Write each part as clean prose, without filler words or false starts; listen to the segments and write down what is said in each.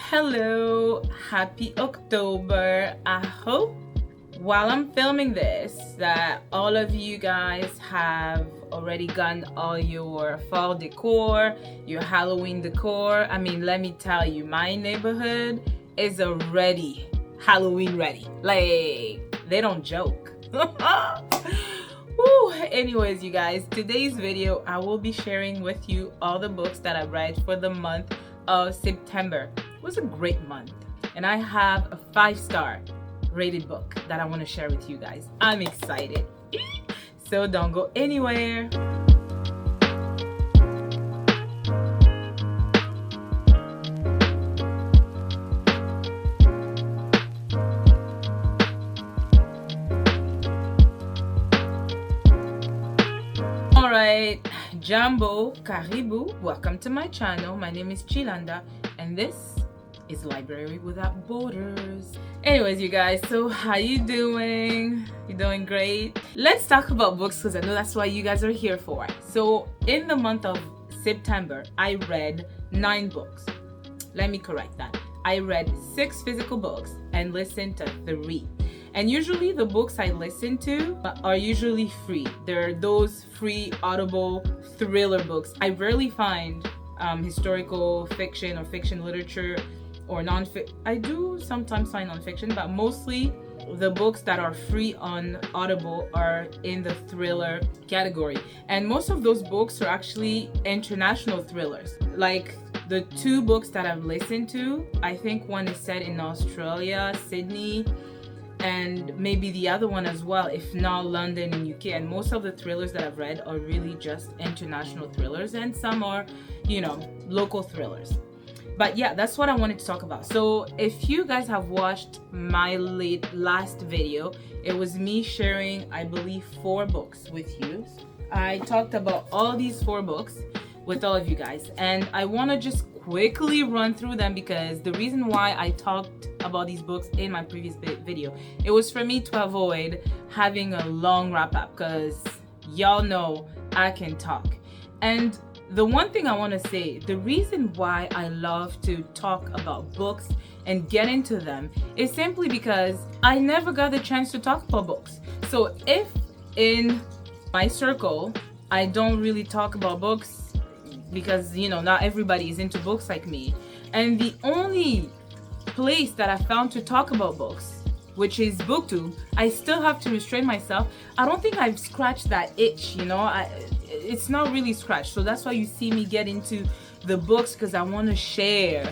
Hello, happy October. I hope while I'm filming this that all of you guys have already gotten all your fall decor, your Halloween decor. I mean, let me tell you, my neighborhood is already Halloween ready. Like, they don't joke. Woo. Anyways, you guys, today's video I will be sharing with you all the books that I read for the month of September. It was a great month, and I have a 5-star rated book that I want to share with you guys. I'm excited. So don't go anywhere. Alright, Jambo, Karibu, welcome to my channel. My name is Chilanda, and this is Library Without Borders. Anyways, you guys, so how you doing? You doing great? Let's talk about books because I know that's what you guys are here for. So in the month of September, I read 9 books. Let me correct that. I read 6 physical books and listened to 3. And usually the books I listen to are usually free. They're those free Audible thriller books. I rarely find historical fiction or fiction literature or non-fiction. I do sometimes find non-fiction, but mostly the books that are free on Audible are in the thriller category. And most of those books are actually international thrillers. Like the 2 books that I've listened to, I think one is set in Australia, Sydney, and maybe the other one as well, if not London and UK. And most of the thrillers that I've read are really just international thrillers, and some are, local thrillers. But yeah, that's what I wanted to talk about. So if you guys have watched my last video, it was me sharing, I believe, 4 books with you. I talked about all these 4 books with all of you guys, and I want to just quickly run through them because the reason why I talked about these books in my previous video, it was for me to avoid having a long wrap up because y'all know I can talk. And the one thing I want to say, the reason why I love to talk about books and get into them is simply because I never got the chance to talk about books. So if in my circle I don't really talk about books because not everybody is into books like me, and the only place that I found to talk about books, which is BookTube, I still have to restrain myself. I don't think I've scratched that itch, it's not really scratched. So that's why you see me get into the books, because I want to share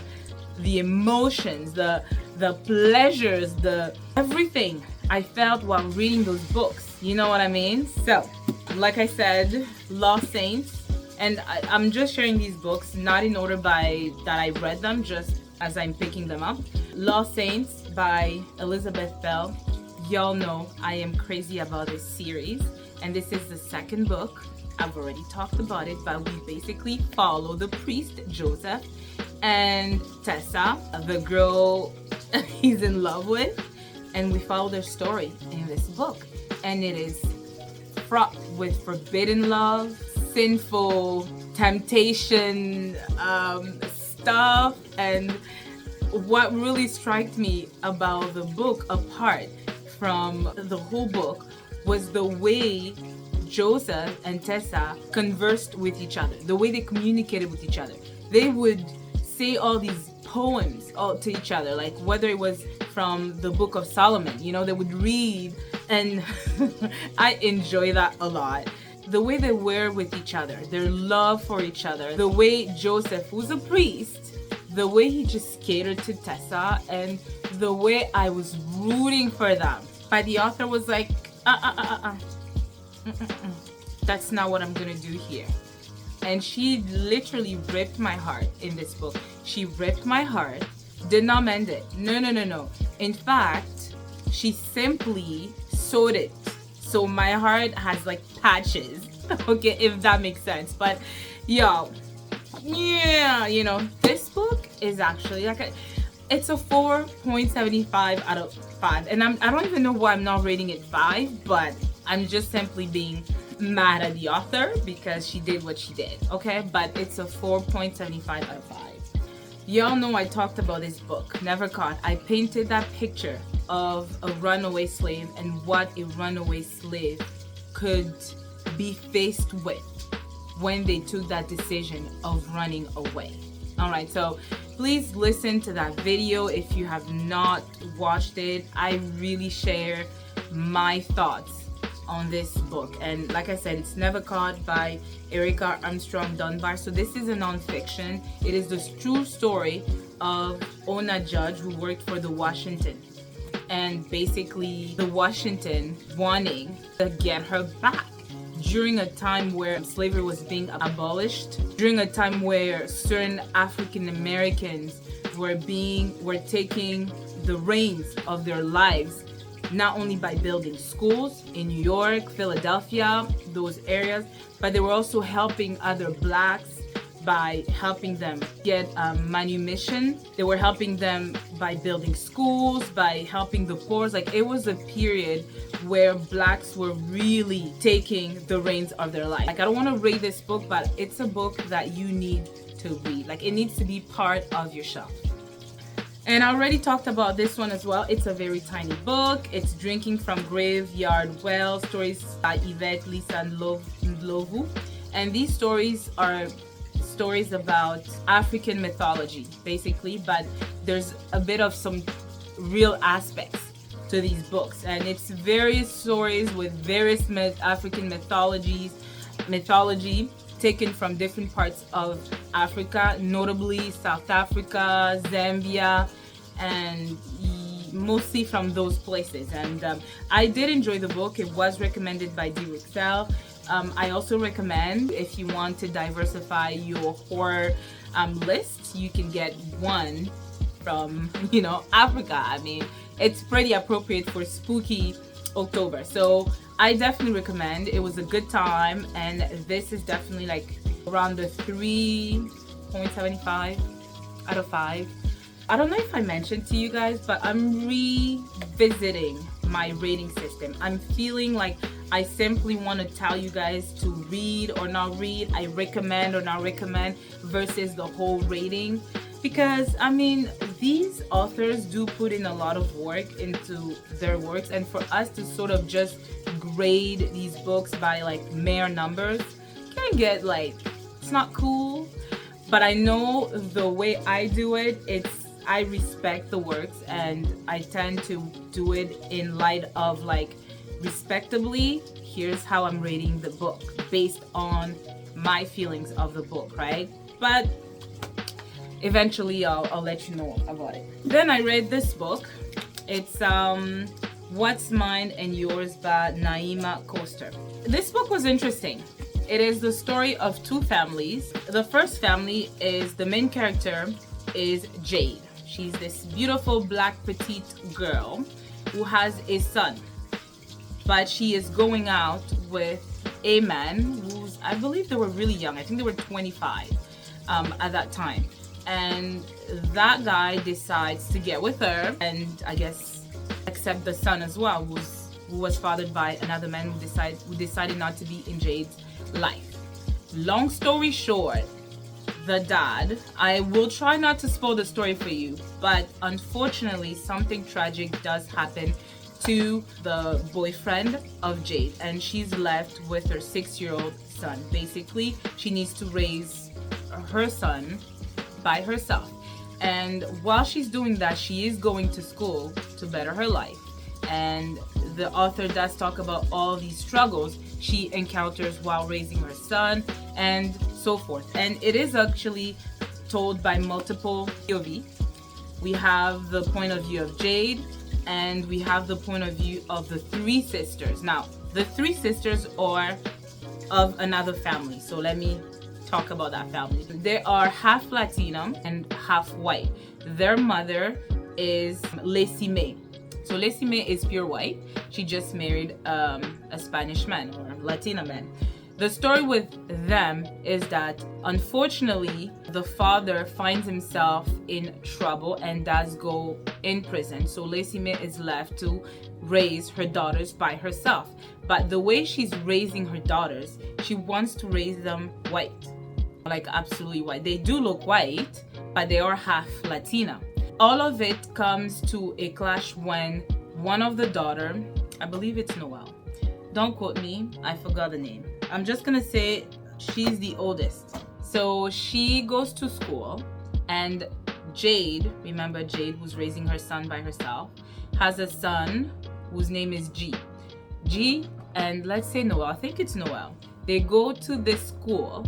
the emotions, the pleasures, the everything I felt while reading those books. You know what I mean? So, like I said, Lost Saints, and I'm just sharing these books not in order by that I read them, just as I'm picking them up. Lost Saints by Elizabeth Bell. Y'all know I am crazy about this series, and this is the 2nd book. I've already talked about it, but we basically follow the priest Joseph and Tessa, the girl he's in love with, and we follow their story in this book. And it is fraught with forbidden love, sinful temptation stuff. And what really struck me about the book, apart from the whole book, was the way Joseph and Tessa conversed with each other, the way they communicated with each other. They would say all these poems to each other, like whether it was from the Book of Solomon, they would read, and I enjoy that a lot. The way they were with each other, their love for each other, the way Joseph, who's a priest, the way he just catered to Tessa, and the way I was rooting for them. But the author was like, that's not what I'm gonna do here. And she literally ripped my heart in this book. She ripped my heart, did not mend it. No. In fact, she simply sewed it. So my heart has like patches, okay, if that makes sense. But yeah, this book is actually it's a 4.75 out of 5. And I don't even know why I'm not rating it 5, but I'm just simply being mad at the author because she did what she did, okay? But it's a 4.75 out of 5. Y'all know I talked about this book, Never Caught. I painted that picture of a runaway slave and what a runaway slave could be faced with when they took that decision of running away. All right, so please listen to that video if you have not watched it. I really share my thoughts on this book, and like I said, it's Never Caught by Erica Armstrong Dunbar. So this is a nonfiction. It is the true story of Ona Judge, who worked for the Washington, and basically the Washington wanting to get her back during a time where slavery was being abolished, during a time where certain African Americans were taking the reins of their lives, not only by building schools in New York, Philadelphia, those areas, but they were also helping other blacks by helping them get manumission. They were helping them by building schools, by helping the poor. Like, it was a period where blacks were really taking the reins of their life. Like, I don't want to rate this book, but it's a book that you need to read. Like, it needs to be part of your shelf. And I already talked about this one as well. It's a very tiny book. It's Drinking from Graveyard Well, stories by Yvette Lisa Ndlovu. And these stories are stories about African mythology, basically, but there's a bit of some real aspects to these books. And it's various stories with various African mythology taken from different parts of Africa, notably South Africa, Zambia, and mostly from those places. And I did enjoy the book. It was recommended by D. Rixel. I also recommend, if you want to diversify your horror list, you can get one from, Africa. I mean, it's pretty appropriate for spooky October. So I definitely recommend. It was a good time, and this is definitely like around the 3.75 out of 5. I don't know if I mentioned to you guys, but I'm revisiting my rating system. I'm feeling like I simply want to tell you guys to read or not read, I recommend or not recommend, versus the whole rating. Because, I mean, these authors do put in a lot of work into their works, and for us to sort of just grade these books by like mere numbers can get like, it's not cool. But I know the way I do it, I respect the works, and I tend to do it in light of like, respectably, here's how I'm rating the book based on my feelings of the book, right? But eventually I'll let you know about it. Then I read this book. It's What's Mine and Yours by Naima Coaster. This book was interesting. It is the story of two families. The first family is, the main character is Jade. She's this beautiful black petite girl who has a son, but she is going out with a man who's, I believe they were really young. I think they were 25 at that time. And that guy decides to get with her and I guess accept the son as well, who was fathered by another man who decided not to be in Jade's life. Long story short, the dad, I will try not to spoil the story for you, but unfortunately something tragic does happen to the boyfriend of Jade, and she's left with her 6-year-old son. Basically, she needs to raise her son by herself. And while she's doing that, she is going to school to better her life. And the author does talk about all these struggles she encounters while raising her son and so forth. And it is actually told by multiple POV. We have the point of view of Jade, and we have the point of view of the three sisters. Now, the three sisters are of another family, so let me talk about that family. They are half Latina and half white. Their mother is Lacey May. So Lacey May is pure white. She just married a Spanish man or Latina man. The story with them is that unfortunately the father finds himself in trouble and does go in prison. So Lacey May is left to raise her daughters by herself. But the way she's raising her daughters, she wants to raise them white. Like absolutely white. They do look white, but they are half Latina. All of it comes to a clash when one of the daughter, I believe it's Noelle, don't quote me, I forgot the name. I'm just gonna say she's the oldest. So she goes to school, and Jade, remember Jade was raising her son by herself, has a son whose name is G. G and let's say Noelle, I think it's Noelle. They go to this school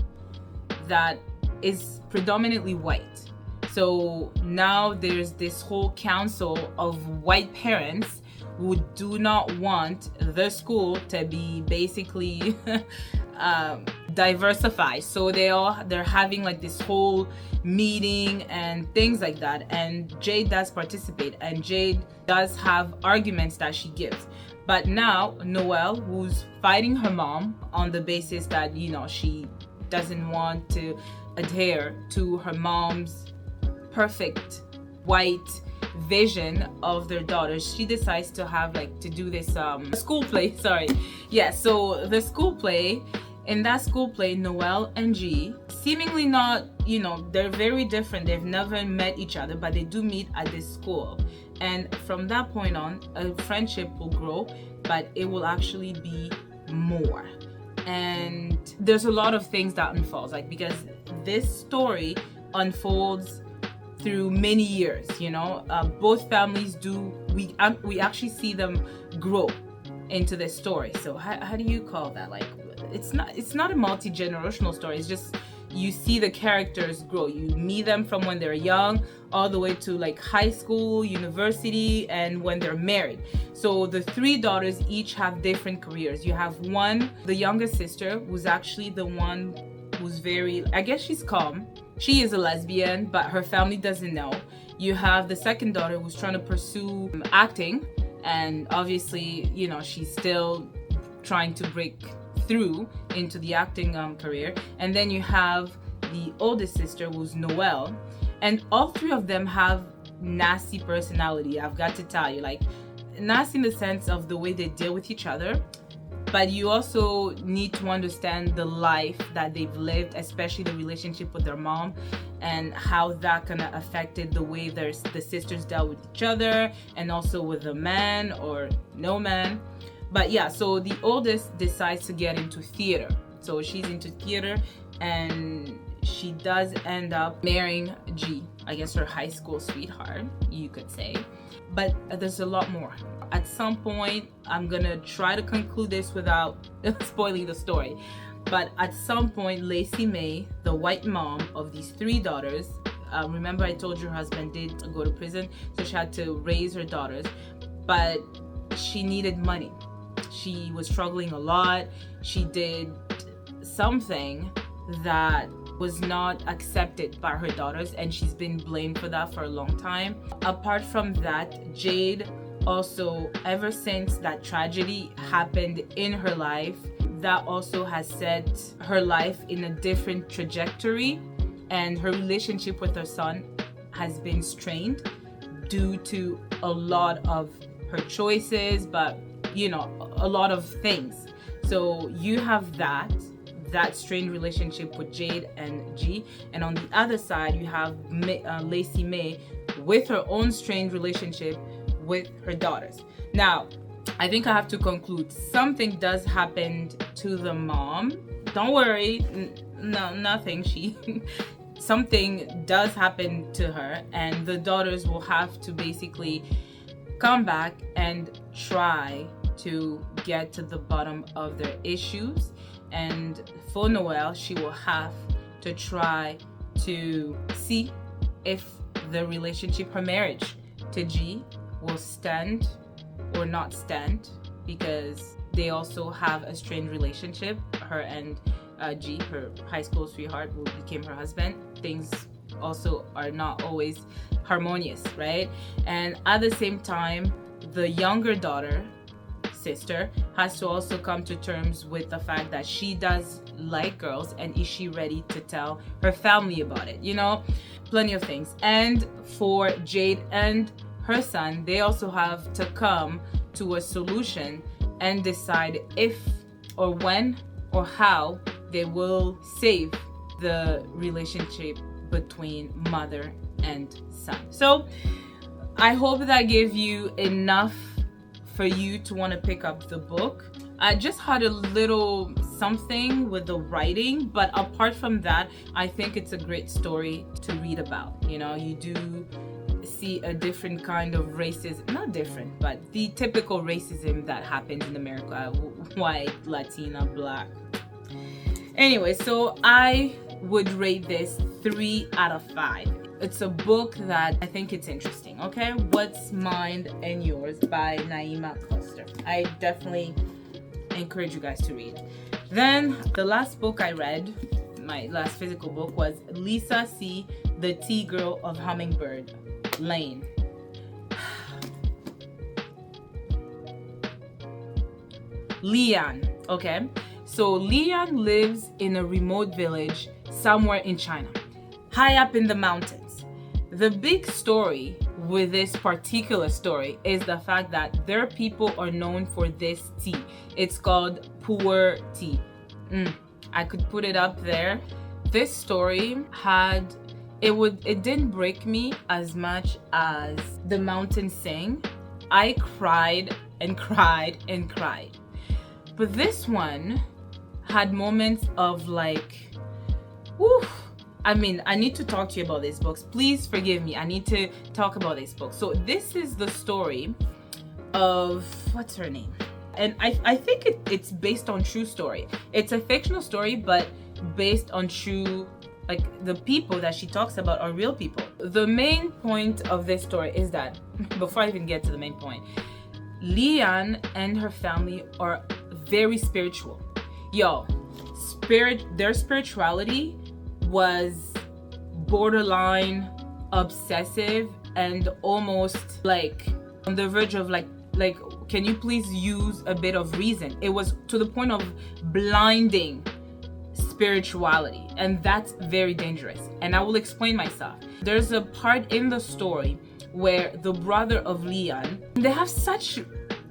that is predominantly white. So now there's this whole council of white parents who do not want the school to be basically diversified. So they're having like this whole meeting and things like that. And Jade does participate, and Jade does have arguments that she gives. But now Noelle, who's fighting her mom on the basis that, you know, she doesn't want to adhere to her mom's perfect white vision of their daughter, she decides to have like to do this school play. So the school play, in that school play, Noelle and G, seemingly not, you know, they're very different, they've never met each other, but they do meet at this school, and from that point on a friendship will grow, but it will actually be more. And there's a lot of things that unfolds, like, because this story unfolds through many years, you know. Both families do, we actually see them grow into this story. So how do you call that? Like, it's not a multi-generational story. It's just you see the characters grow. You meet them from when they're young all the way to like high school, university, and when they're married. So the three daughters each have different careers. You have one, the youngest sister, who's actually the one who's very, I guess she's calm. She is a lesbian, but her family doesn't know. You have the second daughter who's trying to pursue acting, and obviously, you know, she's still trying to break through into the acting career. And then you have the oldest sister, who's Noelle, and all three of them have nasty personality. I've got to tell you, like, nasty in the sense of the way they deal with each other, but you also need to understand the life that they've lived, especially the relationship with their mom and how that kind of affected the way the sisters dealt with each other, and also with the man or no man. But yeah, so the oldest decides to get into theater. So she's into theater, and she does end up marrying G, I guess her high school sweetheart, you could say. But there's a lot more. At some point, I'm gonna try to conclude this without spoiling the story. But at some point, Lacey May, the white mom of these three daughters, remember I told you her husband did go to prison, so she had to raise her daughters, but she needed money. She was struggling a lot. She did something that was not accepted by her daughters, and she's been blamed for that for a long time. Apart from that, Jade also, ever since that tragedy happened in her life, that also has set her life in a different trajectory, and her relationship with her son has been strained due to a lot of her choices, but you know, a lot of things. So you have that strained relationship with Jade and G, and on the other side you have Lacey May with her own strained relationship with her daughters. Now, I think I have to conclude. Something does happen to the mom. Don't worry, no, nothing. Something does happen to her, and the daughters will have to basically come back and try to get to the bottom of their issues. And for Noelle, she will have to try to see if the relationship, her marriage to G, will stand or not stand, because they also have a strained relationship. Her and G, her high school sweetheart, who became her husband, things also are not always harmonious, right? And at the same time, the younger daughter, sister, has to also come to terms with the fact that she does like girls, and is she ready to tell her family about it? You know, plenty of things. And for Jade and her son, they also have to come to a solution and decide if or when or how they will save the relationship between mother and son. So I hope that gave you enough for you to want to pick up the book. I just had a little something with the writing, but apart from that, I think it's a great story to read about. You know, you do see a different kind of racism, not different, but the typical racism that happens in America: white, Latina, black. Anyway, so I would rate this 3 out of 5. It's a book that I think it's interesting. Okay, What's Mine and Yours by Naima Custer. I definitely encourage you guys to read. Then the last book I read, my last physical book, was Lisa C., the Tea Girl of Hummingbird Lane. Lian. Okay, so Lian lives in a remote village somewhere in China, high up in the mountains. The big story with this particular story is the fact that their people are known for this tea. It's called pu'er tea. I could put it up there. This story it didn't break me as much as The Mountain Sing. I cried and cried and cried. But this one had moments of like, whew. I mean, I need to talk to you about these books. Please forgive me. I need to talk about these books. So this is the story of, what's her name? And I think it's based on true story. It's a fictional story, but based on true, like the people that she talks about are real people. The main point of this story is that, before I even get to the main point, Lian and her family are very spiritual. Their spirituality was borderline obsessive and almost like on the verge of like can you please use a bit of reason? It was to the point of blinding spirituality, and that's very dangerous, and I will explain myself. There's a part in the story where the brother of Lian, they have such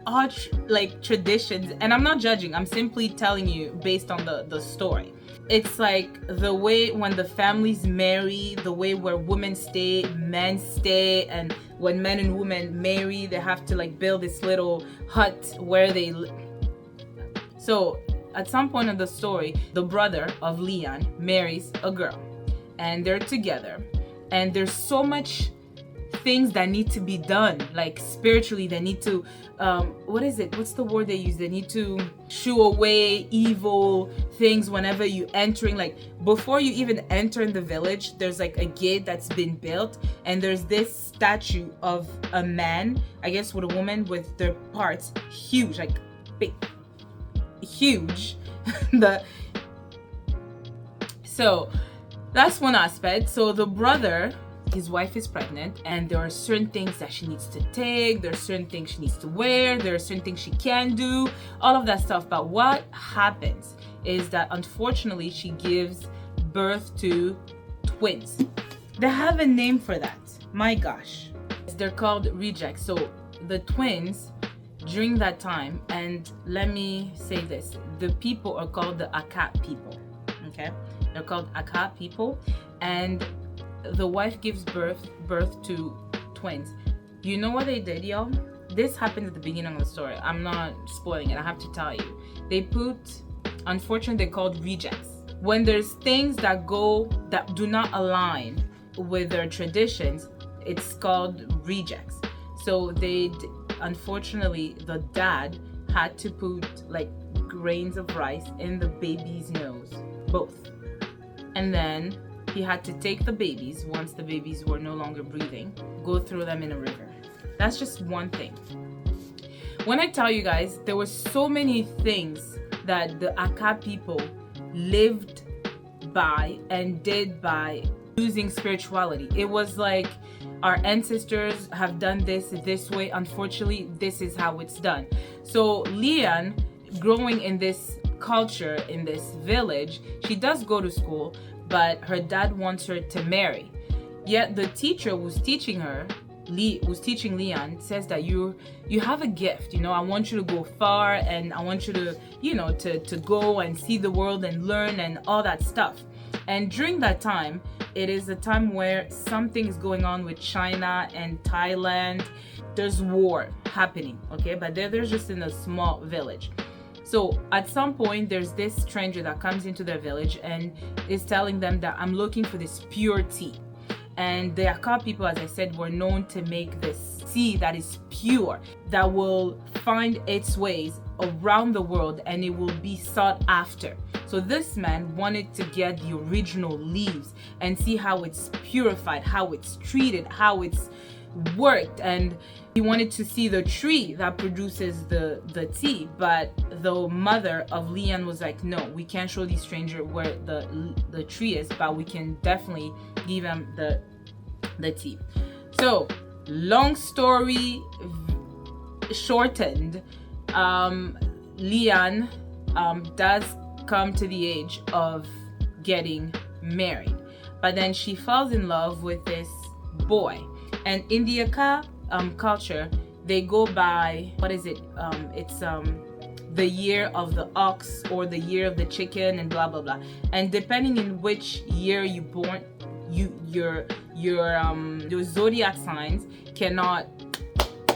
odd like traditions, and I'm not judging, I'm simply telling you based on the story. It's like the way when the families marry, the way where women stay, men stay, and when men and women marry, they have to like build this little hut where they live. So at some point in the story, the brother of Lian marries a girl, and they're together, and there's so much things that need to be done, like spiritually. They need to what's the word they use? They need to shoo away evil things whenever you entering, like before you even enter in the village, there's like a gate that's been built, and there's this statue of a man, I guess with a woman, with their parts huge, like big, huge. So that's one aspect. So the brother, his wife is pregnant, and there are certain things that she needs to take, there are certain things she needs to wear, there are certain things she can do, all of that stuff. But what happens is that unfortunately she gives birth to twins. They have a name for that. My gosh. They're called rejects. So the twins during that time, and let me say this, the people are called the Akat people. Okay? They're called Akat people, and the wife gives birth to twins. You know what they did, y'all? This happened at the beginning of the story. I'm not spoiling it, I have to tell you. They put, unfortunately, they're called rejects. When there's things that do not align with their traditions, it's called rejects. So unfortunately, the dad had to put like grains of rice in the baby's nose, both. And then he had to take the babies, once the babies were no longer breathing, go throw them in a river. That's just one thing. When I tell you guys, there were so many things that the Aka people lived by and did by using spirituality. It was like, our ancestors have done this way. Unfortunately, this is how it's done. So Lian, growing in this culture, in this village, she does go to school, but her dad wants her to marry. Yet the teacher who's teaching Lian says that you have a gift, I want you to go far, and I want you to, to go and see the world and learn and all that stuff. And during that time, it is a time where something is going on with China and Thailand. There's war happening, okay? But they're just in a small village. So at some point, there's this stranger that comes into their village and is telling them that I'm looking for this pure tea. And the Akha people, as I said, were known to make this tea that is pure, that will find its ways around the world and it will be sought after. So this man wanted to get the original leaves and see how it's purified, how it's treated, how it's worked, and he wanted to see the tree that produces the tea. But the mother of Lian was like, no, we can't show the stranger where the tree is, but we can definitely give him the tea. So long story shortened, Lian does come to the age of getting married, but then she falls in love with this boy. And in the Akha culture, they go by, what is it? It's the year of the ox or the year of the chicken and blah blah blah. And depending in which year you born, your zodiac signs cannot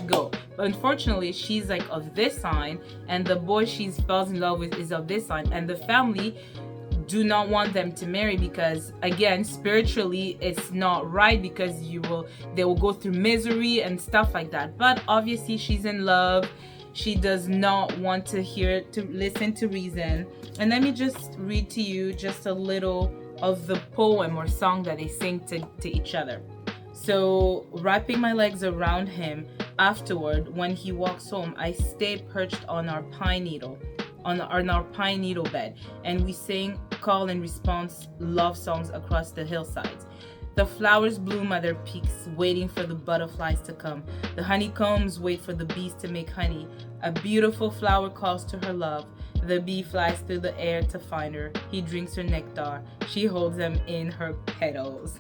go. But unfortunately, she's like of this sign, and the boy she falls in love with is of this sign, and the family do not want them to marry because, again, spiritually it's not right, because they will go through misery and stuff like that. But obviously she's in love, she does not want to listen to reason. And let me just read to you just a little of the poem or song that they sing to each other. So, wrapping my legs around him, afterward when he walks home, I stay perched on our pine needle on our pine needle bed, and we sing call and response love songs across the hillsides. The flowers bloom at their peaks, waiting for the butterflies to come. The honeycombs wait for the bees to make honey. A beautiful flower calls to her love. The bee flies through the air to find her. He drinks her nectar. She holds them in her petals.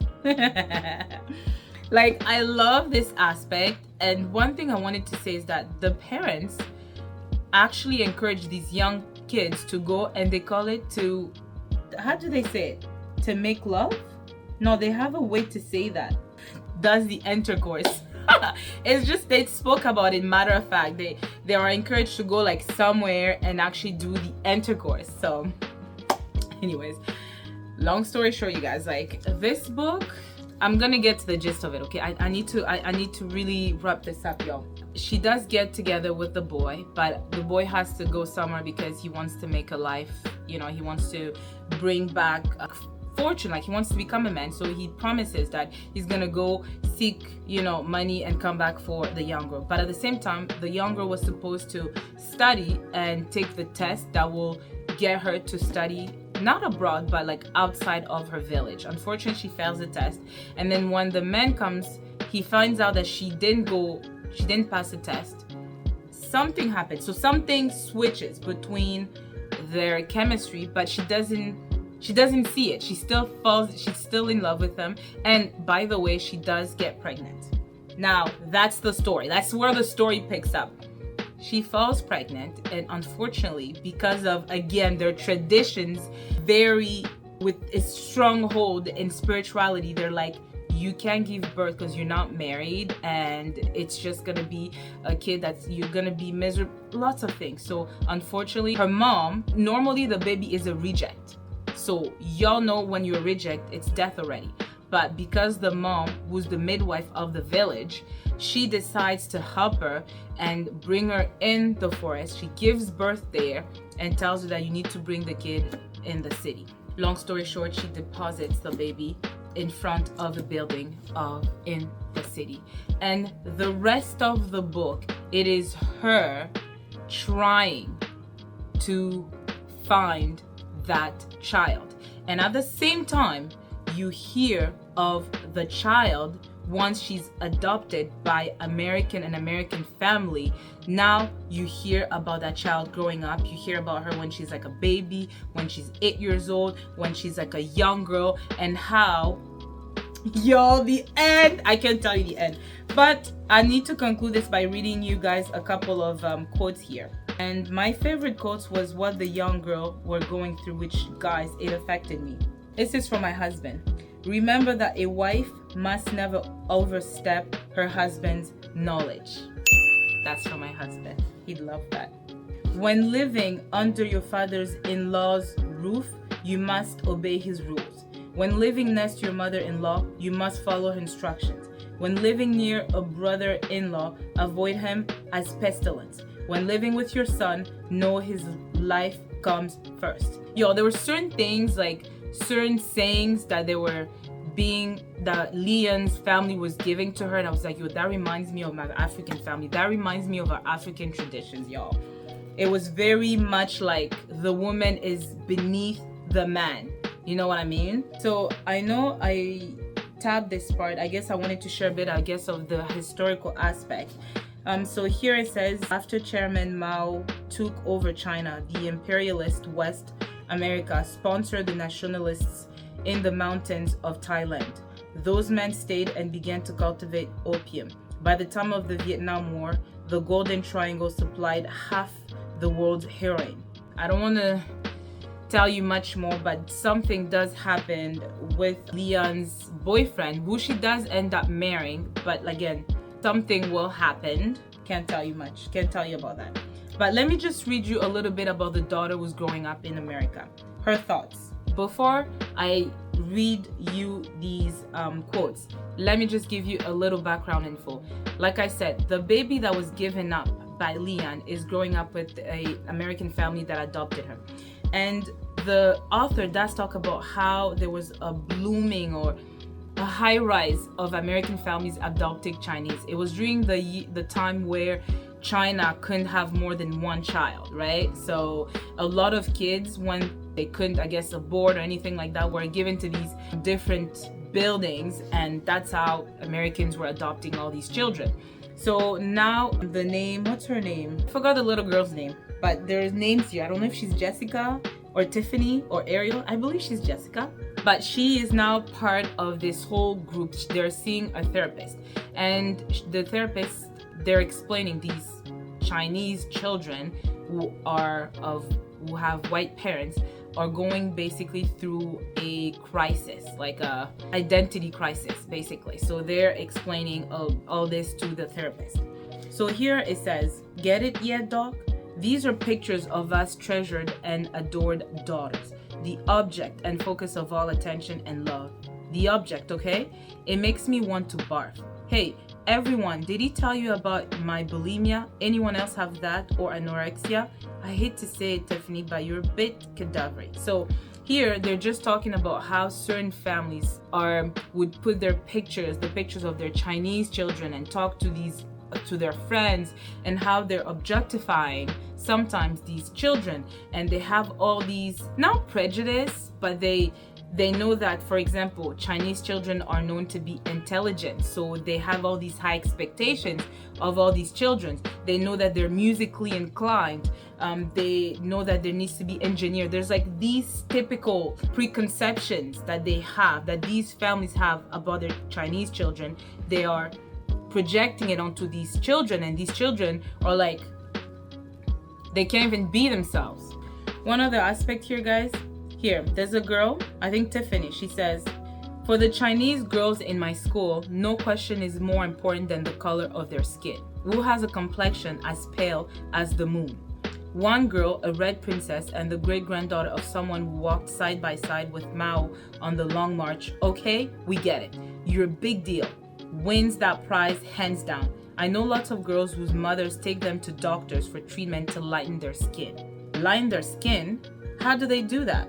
Like, I love this aspect. And one thing I wanted to say is that the parents actually encourage these young kids to go, and they call it to, how do they say it? To make love? No, they have a way to say that. Does the intercourse. It's just, they spoke about it matter of fact. They are encouraged to go like somewhere and actually do the intercourse. So anyways, long story short, you guys, like, this book, I'm gonna get to the gist of it, okay? I need to really wrap this up, y'all. She does get together with the boy, but the boy has to go somewhere because he wants to make a life, he wants to bring back a fortune, like he wants to become a man. So he promises that he's gonna go seek, money and come back for the young girl. But at the same time, the young girl was supposed to study and take the test that will get her to study not abroad, but like outside of her village. Unfortunately, she fails the test, and then when the man comes, he finds out that she didn't pass the test. Something happens, so something switches between their chemistry, but she doesn't see it. She's still in love with him, and by the way, she does get pregnant. Now that's the story, that's where the story picks up. She falls pregnant, and unfortunately, because of, again, their traditions vary with a stronghold in spirituality, they're like, you can't give birth because you're not married, and it's just gonna be a kid you're gonna be miserable, lots of things. So unfortunately, her mom, normally the baby is a reject, so y'all know when you're a reject, it's death already. But because the mom, who's the midwife of the village, she decides to help her and bring her in the forest. She gives birth there and tells her that you need to bring the kid in the city. Long story short, she deposits the baby in front of a building in the city. And the rest of the book, it is her trying to find that child. And at the same time, you hear of the child once she's adopted by an American family. Now you hear about that child growing up. You hear about her when she's like a baby, when she's 8 years old, when she's like a young girl, and how, y'all, the end, I can't tell you the end. But I need to conclude this by reading you guys a couple of quotes here. And my favorite quotes was what the young girl were going through, which, guys, it affected me. This is from my husband. Remember that a wife must never overstep her husband's knowledge. That's from my husband. He'd love that. When living under your father's in-law's roof, you must obey his rules. When living next to your mother-in-law, you must follow her instructions. When living near a brother-in-law, avoid him as pestilence. When living with your son, know his life comes first. Yo, there were certain things, like certain sayings that Leon's family was giving to her, and I was like, yo, that reminds me of my African family. That reminds me of our African traditions, y'all. It was very much like the woman is beneath the man. You know what I mean? So I know I tabbed this part. I guess I wanted to share a bit, of the historical aspect. So here it says, after Chairman Mao took over China, the imperialist West America sponsored the nationalists in the mountains of Thailand. Those men stayed and began to cultivate opium. By the time of the Vietnam War, the Golden Triangle supplied half the world's heroin. I don't want to tell you much more, but something does happen with Leon's boyfriend, who she does end up marrying, but again, something will happen. Can't tell you much, can't tell you about that. But let me just read you a little bit about the daughter who's growing up in America. Her thoughts. Before I read you these quotes, let me just give you a little background info. Like I said, the baby that was given up by Leon is growing up with an American family that adopted her. And the author does talk about how there was a blooming or a high rise of American families adopting Chinese. It was during the time where China couldn't have more than one child, right? So a lot of kids, when they couldn't, abort or anything like that, were given to these different buildings, and that's how Americans were adopting all these children. So now the name, what's her name? I forgot the little girl's name, but there's names here. I don't know if she's Jessica or Tiffany or Ariel. I believe she's Jessica. But she is now part of this whole group. They're seeing a therapist. And the therapist, they're explaining these Chinese children who have white parents are going basically through a crisis, like a identity crisis, basically. So they're explaining all this to the therapist. So here it says, get it yet, doc? These are pictures of us treasured and adored daughters, the object and focus of all attention and love. The object, okay? It makes me want to barf. Hey, everyone, did he tell you about my bulimia? Anyone else have that, or anorexia? I hate to say it, Tiffany, but you're a bit cadaverous. So here they're just talking about how certain families would put the pictures of their Chinese children and talk to their friends, and how they're objectifying sometimes these children, and they have all these, not prejudice, but they know that, for example, Chinese children are known to be intelligent, so they have all these high expectations of all these children. They know that they're musically inclined. They know that there needs to be engineer. There's like these typical preconceptions that these families have about their Chinese children. They are projecting it onto these children, and these children are like, they can't even be themselves. One other aspect here, guys. Here, there's a girl, I think Tiffany, she says, for the Chinese girls in my school, no question is more important than the color of their skin. Who has a complexion as pale as the moon? One girl, a red princess, and the great-granddaughter of someone who walked side by side with Mao on the Long March. Okay, we get it. You're a big deal. Wins that prize hands down. I know lots of girls whose mothers take them to doctors for treatment to lighten their skin. Lighten their skin? How do they do that?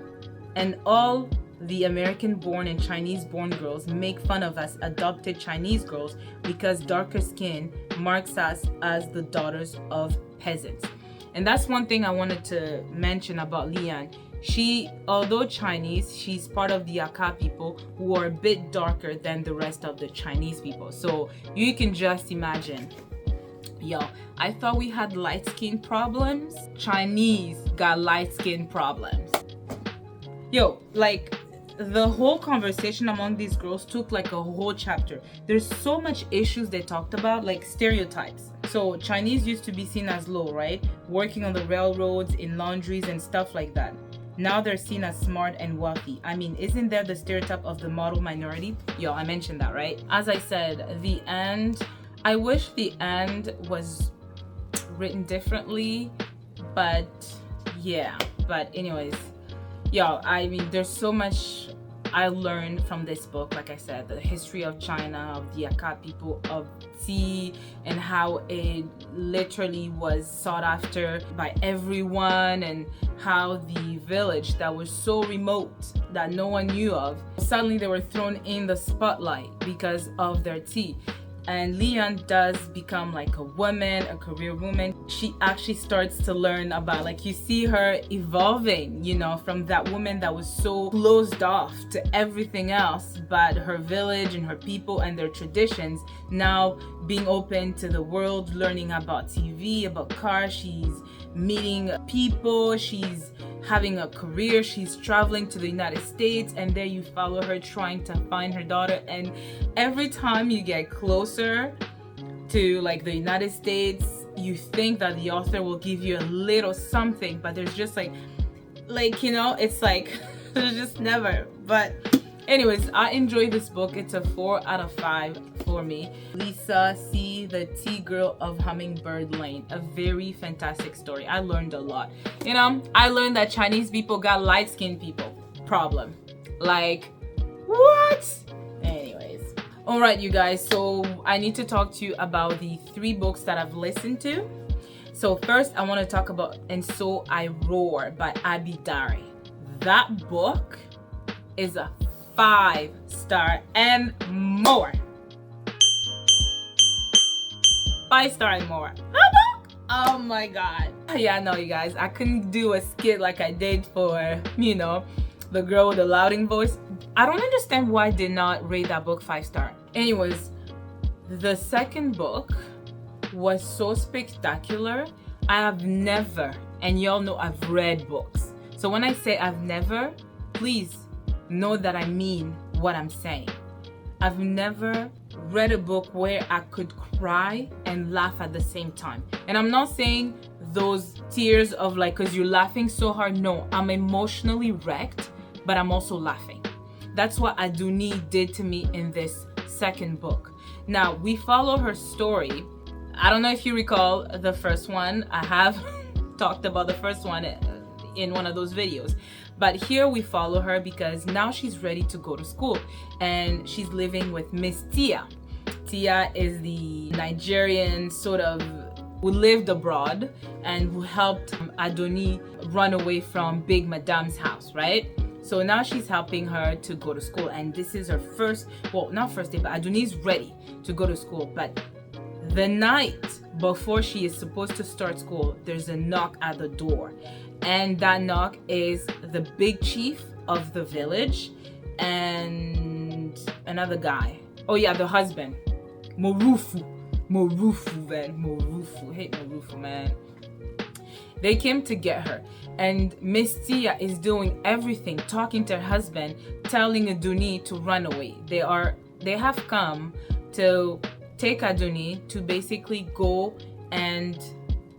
And all the American-born and Chinese-born girls make fun of us adopted Chinese girls because darker skin marks us as the daughters of peasants. And that's one thing I wanted to mention about Leon. She, although Chinese, she's part of the Aka people who are a bit darker than the rest of the Chinese people. So you can just imagine. Yo, I thought we had light skin problems. Chinese got light skin problems. Yo, like, the whole conversation among these girls took like a whole chapter. There's so much issues they talked about, like stereotypes. So Chinese used to be seen as low, right? Working on the railroads, in laundries and stuff like that. Now they're seen as smart and wealthy. I mean, isn't there the stereotype of the model minority? Yo, I mentioned that, right? As I said, the end, I wish the end was written differently, but yeah. But anyways, yo, I mean, there's so much I learned from this book. Like I said, the history of China, of the Akkat people, of tea, and how it literally was sought after by everyone, and how the village that was so remote that no one knew of, suddenly they were thrown in the spotlight because of their tea. And Lian does become like a woman, a career woman. She actually starts to learn about, like, you see her evolving, you know, from that woman that was so closed off to everything else but her village and her people and their traditions, now being open to the world, learning about TV, about cars. She's meeting people, she's having a career, she's traveling to the United States, and there you follow her trying to find her daughter. And every time you get closer to like the United States, you think that the author will give you a little something, but there's just like you know, it's like there's just never. But anyways, I enjoyed this book. It's a 4 out of 5 for me. Lisa C, the Tea Girl of Hummingbird Lane. A very fantastic story. I learned a lot. You know, I learned that Chinese people got light-skinned people problem. Like, what? Anyways. Alright, you guys. So I need to talk to you about the 3 books that I've listened to. So first, I want to talk about And So I Roar by Abby Dari. That book is a 5-star and more. 5-star and more. Oh my god. Yeah, no, you guys, I couldn't do a skit like I did for, you know, the girl with the louding voice. I don't understand why I did not rate that book 5-star. Anyways, the second book was so spectacular. I have never, and y'all know I've read books. So when I say I've never, please know that I mean what I'm saying. I've never read a book where I could cry and laugh at the same time. And I'm not saying those tears of like, cause you're laughing so hard. No, I'm emotionally wrecked, but I'm also laughing. That's what Aduni did to me in this second book. Now, we follow her story. I don't know if you recall the first one. I have talked about the first one in one of those videos. But here we follow her because now she's ready to go to school, and she's living with Miss Tia. Tia is the Nigerian sort of who lived abroad and who helped Adoni run away from Big Madame's house, right? So now she's helping her to go to school, and this is her first, well, not first day, but Adoni's ready to go to school. But the night before she is supposed to start school, there's a knock at the door. And that knock is the big chief of the village and another guy. Oh yeah, the husband. Morufu, man. Morufu. Hate Morufu, man. They came to get her. And Miss Tia is doing everything, talking to her husband, telling Aduni to run away. They have come to take Aduni to basically go and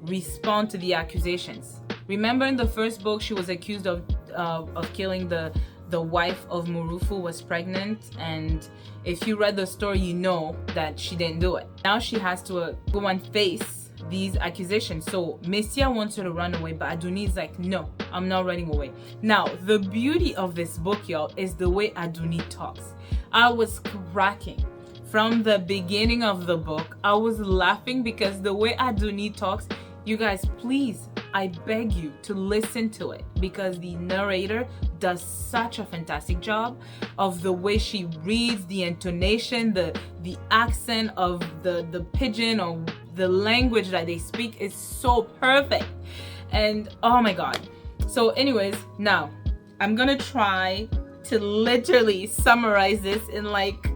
respond to the accusations. Remember in the first book, she was accused of killing the wife of Morufu, was pregnant, and if you read the story, you know that she didn't do it. Now she has to go and face these accusations. So Messia wants her to run away, but Aduni is like, no, I'm not running away. Now, the beauty of this book, y'all, is the way Aduni talks. I was cracking. From the beginning of the book, I was laughing because the way Aduni talks, you guys, please, I beg you to listen to it, because the narrator does such a fantastic job of the way she reads, the intonation, the accent of the pidgin or the language that they speak is so perfect. And oh my god. So anyways, now I'm gonna try to literally summarize this in like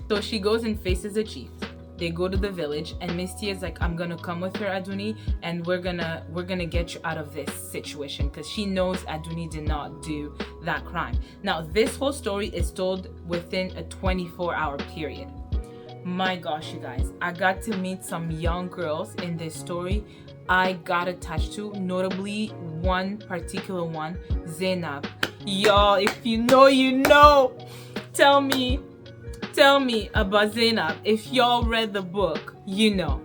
so she goes and faces the chief. They go to the village, and Misty is like, I'm gonna come with her, Aduni, and we're gonna get you out of this situation, because she knows Aduni did not do that crime. Now, this whole story is told within a 24-hour period. My gosh, you guys, I got to meet some young girls in this story. I got attached to, notably one particular one, Zainab. Y'all, if you know, you know. Tell me about Zainab. If y'all read the book, you know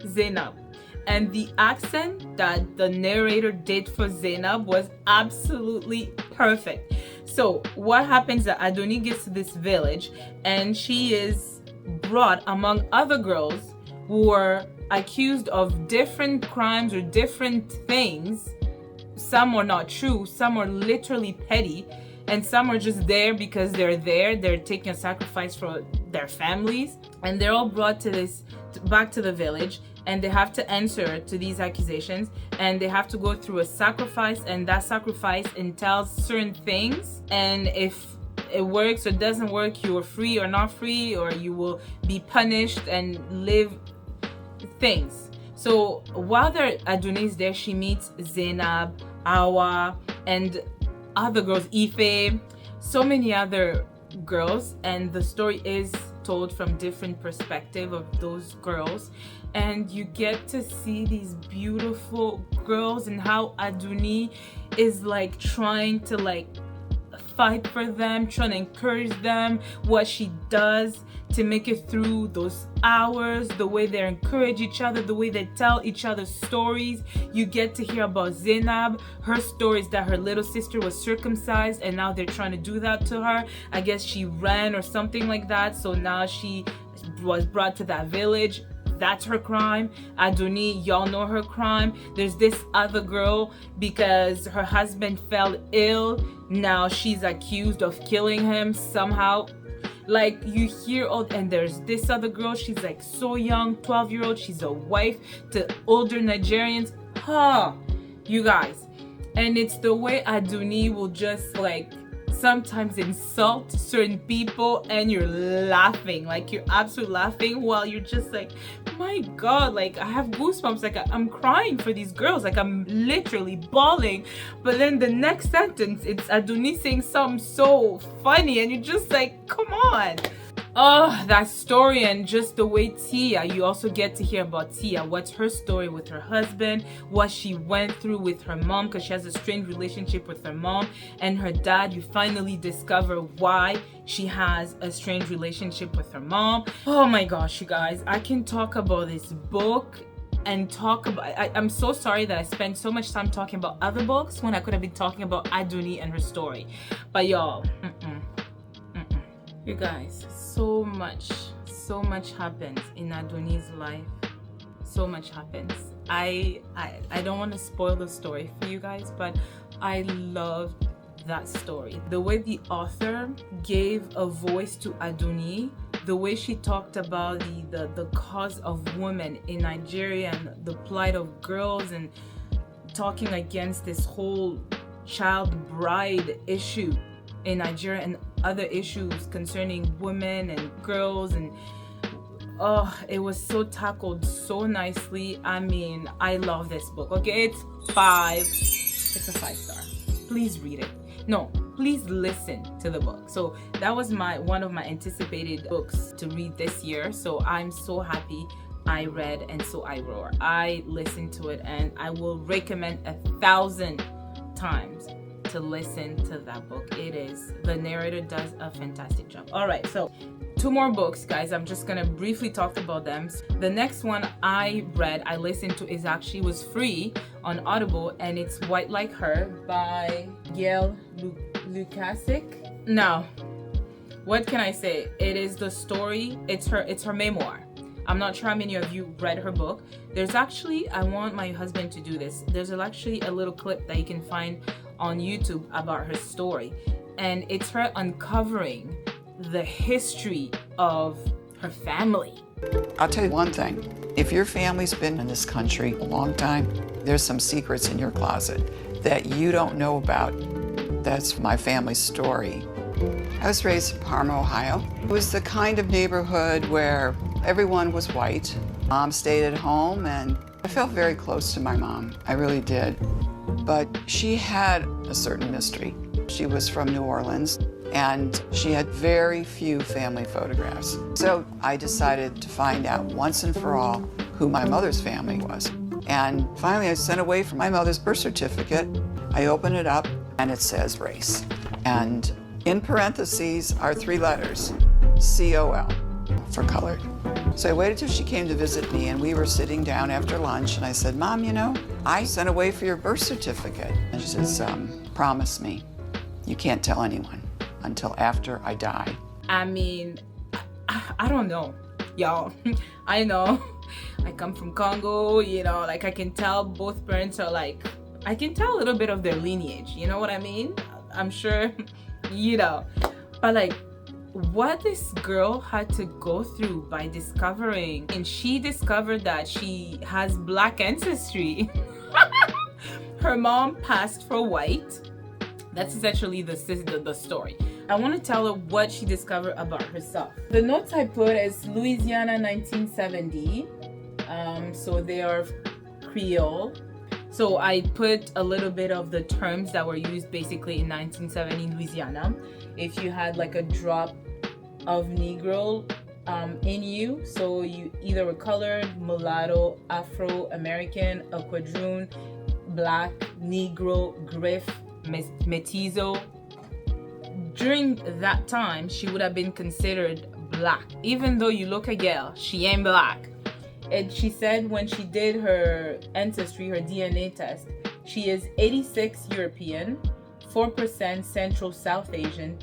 Zainab. And the accent that the narrator did for Zainab was absolutely perfect. So what happens that Adonis gets to this village and she is brought among other girls who are accused of different crimes or different things. Some are not true, some are literally petty, and some are just there because they're there. They're taking a sacrifice for their families, and they're all brought back to the village, and they have to answer to these accusations, and they have to go through a sacrifice, and that sacrifice entails certain things, and if it works or doesn't work, you are free or not free, or you will be punished and live things. So while Adonis is there, she meets Zainab, Awa, and other girls, Ife, so many other girls, and the story is told from different perspective of those girls, and you get to see these beautiful girls and how Adonis is like trying to like fight for them, trying to encourage them, what she does to make it through those hours, the way they encourage each other, the way they tell each other stories. You get to hear about Zainab. Her story is that her little sister was circumcised and now they're trying to do that to her. I guess she ran or something like that, so now she was brought to that village. That's her crime. Adonis, y'all know her crime. There's this other girl, because her husband fell ill, now she's accused of killing him somehow. Like, you hear all, and there's this other girl, she's like so young, 12-year-old, she's a wife to older Nigerians. You guys. And it's the way Adonis will just like sometimes insult certain people, and you're laughing, like you're absolutely laughing while you're just like, my God, like I have goosebumps, like I'm crying for these girls, like I'm literally bawling. But then the next sentence, it's Adonis saying something so funny, and you're just like, come on. Oh, that story, and just the way Tia, you also get to hear about Tia, what's her story with her husband, what she went through with her mom, because she has a strained relationship with her mom and her dad. You finally discover why she has a strange relationship with her mom. Oh my gosh, you guys, I can talk about this book and talk about, I'm so sorry that I spent so much time talking about other books when I could have been talking about Adonis and her story. But y'all, you guys, so much happens in Adonis' life. So much happens. I don't want to spoil the story for you guys, but I loved that story. The way the author gave a voice to Adonis, the way she talked about the cause of women in Nigeria and the plight of girls, and talking against this whole child bride issue in Nigeria and other issues concerning women and girls, and it was so tackled so nicely. I mean, I love this book. Okay, it's a 5-star. Please read it. No, please listen to the book. So that was one of my anticipated books to read this year, so I'm so happy I read And So I Roar. I listened to it, and I will recommend 1,000 times to listen to that book. The narrator does a fantastic job. All right, so 2 more books, guys. I'm just gonna briefly talk about them. The next one I listened to was free on Audible, and it's White Like Her by Gail Lukasik. Now, what can I say? It is the story, it's her memoir. I'm not sure how many of you read her book. There's actually, I want my husband to do this, there's actually a little clip that you can find on YouTube about her story, and it's her uncovering the history of her family. I'll tell you one thing, if your family's been in this country a long time, there's some secrets in your closet that you don't know about. That's my family's story. I was raised in Parma, Ohio. It was the kind of neighborhood where everyone was white. Mom stayed at home, and I felt very close to my mom. I really did. But she had a certain mystery. She was from New Orleans, and she had very few family photographs. So I decided to find out once and for all who my mother's family was. And finally, I sent away for my mother's birth certificate. I open it up, and it says race. And in parentheses are 3 letters, COL, for colored. So I waited till she came to visit me, and we were sitting down after lunch, and I said, Mom, you know, I sent away for your birth certificate. And she says, promise me you can't tell anyone until after I die. I mean, I don't know, y'all. I know I come from Congo, you know, like I can tell both parents are like, I can tell a little bit of their lineage, you know what I mean? I'm sure, you know, but like what this girl had to go through by discovering, and she discovered that she has Black ancestry. Her mom passed for white. That's essentially the story. I want to tell her what she discovered about herself. The notes I put is Louisiana 1970. So they are Creole. So I put a little bit of the terms that were used basically in 1970 in Louisiana. If you had like a drop of Negro in you, so you either were colored, mulatto, Afro-American, a quadroon, Black, Negro, Griff, Mestizo. During that time, she would have been considered Black. Even though you look at Gail, she ain't Black. And she said when she did her ancestry, her DNA test, she is 86 European, 4% Central South Asian,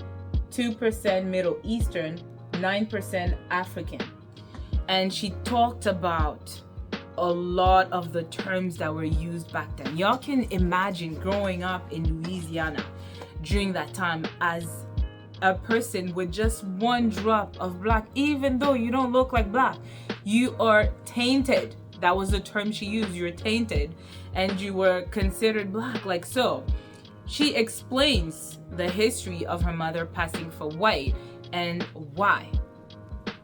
2% Middle Eastern, 9% African. And she talked about a lot of the terms that were used back then. Y'all can imagine growing up in Louisiana during that time as a person with just one drop of Black. Even though you don't look like Black, you are tainted. That was the term she used. You're tainted and you were considered Black. Like, so she explains the history of her mother passing for white and why.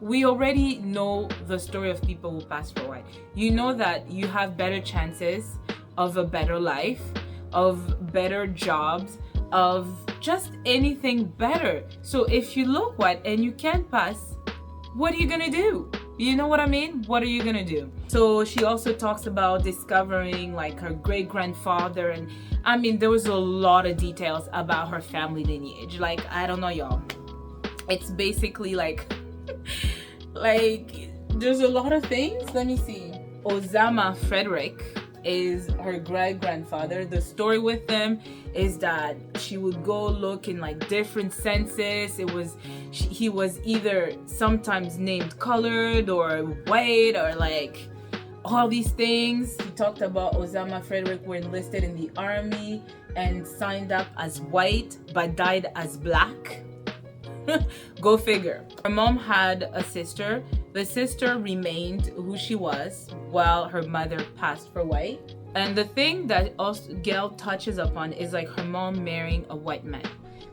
We already know the story of people who pass for white. You know that you have better chances of a better life, of better jobs, of just anything better. So if you look white and you can't pass, what are you gonna do? You know what I mean? What are you gonna do? So she also talks about discovering like her great grandfather, and I mean there was a lot of details about her family lineage. Like, I don't know, y'all. It's basically like like there's a lot of things. Let me see. Ozama Frederick is her great grandfather. The story with them is that she would go look in like different census. He was either sometimes named colored or white or like all these things. He talked about Ozama Frederick were enlisted in the army and signed up as white but died as Black. Go figure. Her mom had a sister. The sister remained who she was while her mother passed for white. And the thing that also Gail touches upon is like her mom marrying a white man.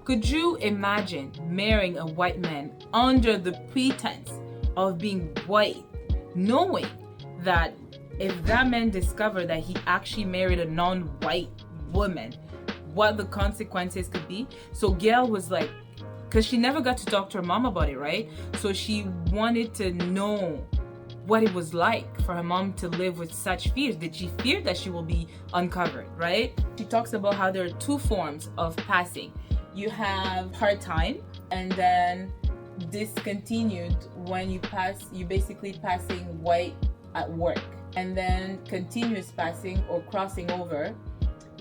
Could you imagine marrying a white man under the pretense of being white, knowing that if that man discovered that he actually married a non-white woman, what the consequences could be? So Gail was like, because she never got to talk to her mom about it, right? So she wanted to know what it was like for her mom to live with such fears. Did she fear that she will be uncovered, right? She talks about how there are 2 forms of passing. You have part-time, and then discontinued when you basically passing white at work. And then continuous passing or crossing over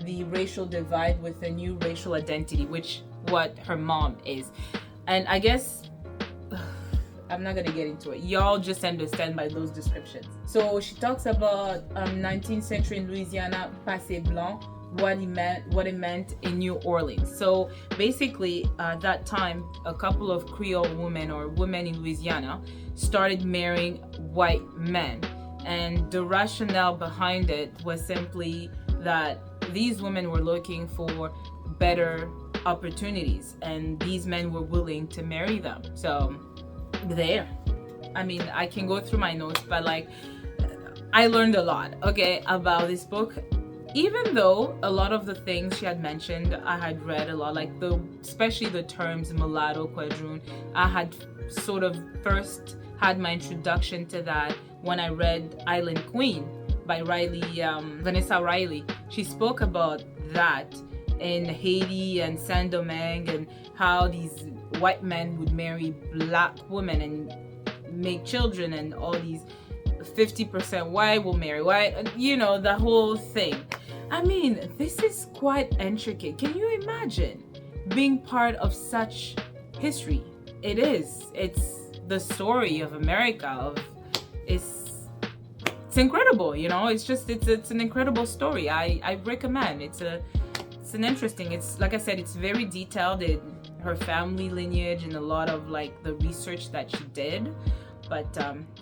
the racial divide with a new racial identity, which what her mom is. And I guess I'm not gonna get into it. Y'all just understand by those descriptions. So she talks about 19th century in Louisiana, passé blanc, what it meant in New Orleans. So basically, that time, a couple of Creole women or women in Louisiana started marrying white men, and the rationale behind it was simply that these women were looking for better opportunities and these men were willing to marry them. So there, I mean, I can go through my notes, but like I learned a lot, okay, about this book. even though a lot of the things she had mentioned, I had read a lot, like especially the terms mulatto, quadroon, I had sort of first had my introduction to that when I read Island Queen by Vanessa Riley. She spoke about that in Haiti and Saint-Domingue, and how these white men would marry black women and make children, and all these 50% white will marry white, the whole thing. I mean, this is quite intricate. Can you imagine being part of such history? It's the story of America. It's incredible, it's an incredible story. I recommend. It's an interesting, it's like I said, it's very detailed in her family lineage and a lot of like the research that she did, but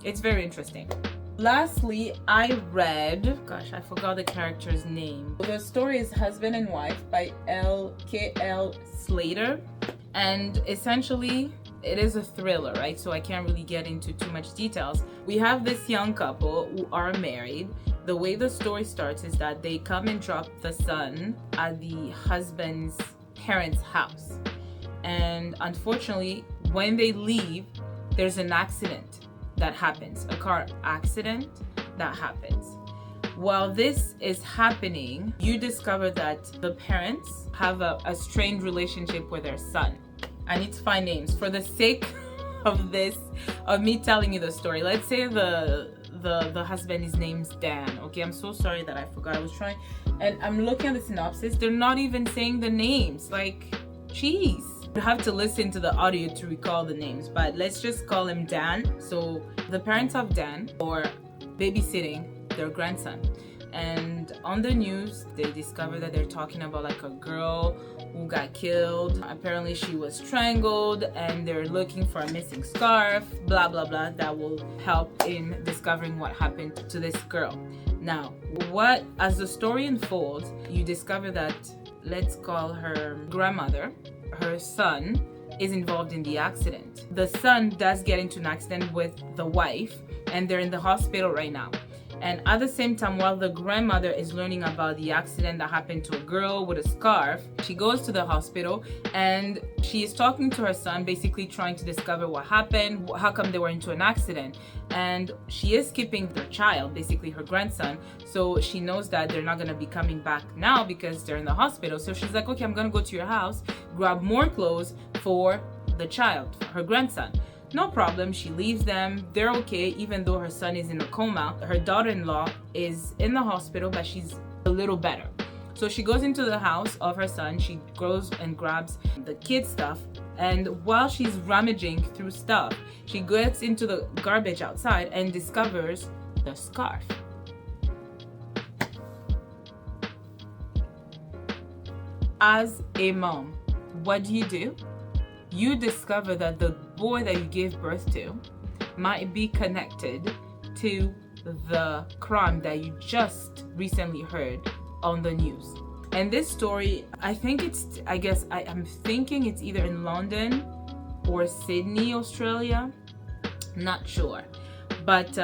it's very interesting. Lastly, I read, I forgot the character's name. The story is Husband and Wife by K.L. Slater, and essentially it is a thriller, right? So I can't really get into too much details. We have this young couple who are married. The way the story starts is that they come and drop the son at the husband's parents' house, and unfortunately when they leave, there's an accident that happens, a car accident that happens. While this is happening, you discover that the parents have a strained relationship with their son. I need to find names for the sake of me telling you the story. Let's say the husband, his name's Dan. Okay, I'm so sorry that I forgot. I was trying, and I'm looking at the synopsis. They're not even saying the names. Like, jeez. You have to listen to the audio to recall the names, but let's just call him Dan. So the parents of Dan are babysitting their grandson, and on the news they discover that they're talking about like a girl who got killed. Apparently she was strangled, and they're looking for a missing scarf, blah blah blah, that will help in discovering what happened to this girl. Now, as the story unfolds, you discover that, let's call her grandmother, her son is involved in the accident. The son does get into an accident with the wife, and they're in the hospital right now. And at the same time, while the grandmother is learning about the accident that happened to a girl with a scarf, she goes to the hospital and she is talking to her son, basically trying to discover what happened, how come they were into an accident. And she is keeping their child, basically her grandson, so she knows that they're not going to be coming back now because they're in the hospital. So she's like, okay, I'm going to go to your house, grab more clothes for the child, her grandson. No problem, she leaves them. They're okay, even though her son is in a coma. Her daughter-in-law is in the hospital, but she's a little better. So she goes into the house of her son. She goes and grabs the kid stuff, and while she's rummaging through stuff, she gets into the garbage outside and discovers the scarf. As a mom, what do? You discover that the boy that you gave birth to might be connected to the crime that you just recently heard on the news. And this story, I'm thinking it's either in London or Sydney, Australia. Not sure. But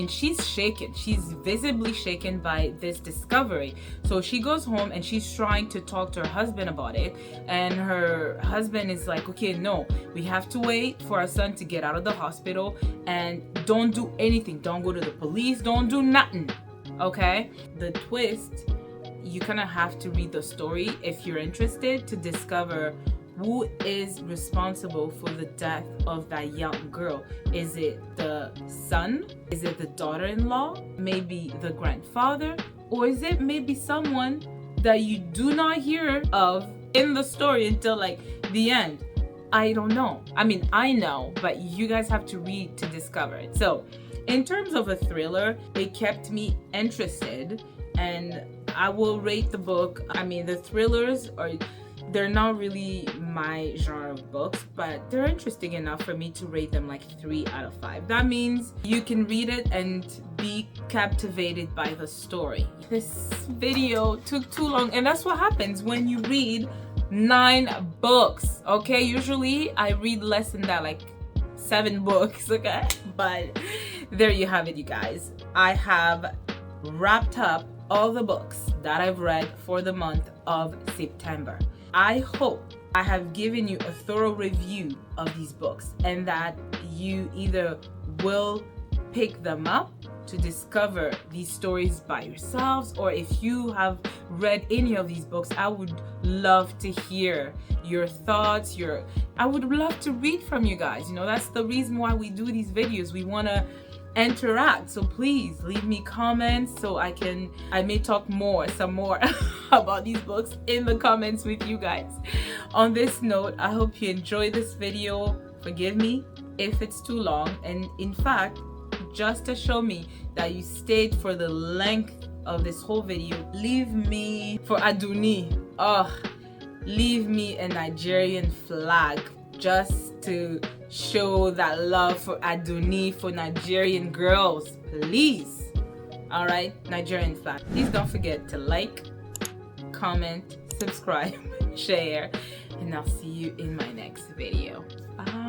she's shaken. She's visibly shaken by this discovery. So she goes home and she's trying to talk to her husband about it. And her husband is like, okay, no, we have to wait for our son to get out of the hospital, and don't do anything. Don't go to the police. Don't do nothing. Okay? The twist, you kind of have to read the story if you're interested to discover who is responsible for the death of that young girl. Is it the son? Is it the daughter-in-law? Maybe the grandfather? Or is it maybe someone that you do not hear of in the story until like the end? I don't know. I know, but you guys have to read to discover it. So in terms of a thriller, it kept me interested, and I will rate the book. The thrillers they're not really my genre of books, but they're interesting enough for me to rate them like 3 out of 5. That means you can read it and be captivated by the story. This video took too long, and that's what happens when you read 9 books, okay? Usually I read less than that, like 7 books, okay? But there you have it, you guys. I have wrapped up all the books that I've read for the month of September. I hope I have given you a thorough review of these books and that you either will pick them up to discover these stories by yourselves, or if you have read any of these books, I would love to hear your thoughts. I would love to read from you guys. You know, that's the reason why we do these videos. We want to interact, so please leave me comments so I may talk some more about these books in the comments with you guys. On this note, I hope you enjoyed this video. Forgive me if it's too long, and in fact, just to show me that you stayed for the length of this whole video, leave me for Aduni. Leave me a Nigerian flag just to show that love for Aduni, for Nigerian girls, please. All right, Nigerian flag. Please don't forget to like, comment, subscribe, share, and I'll see you in my next video. Bye.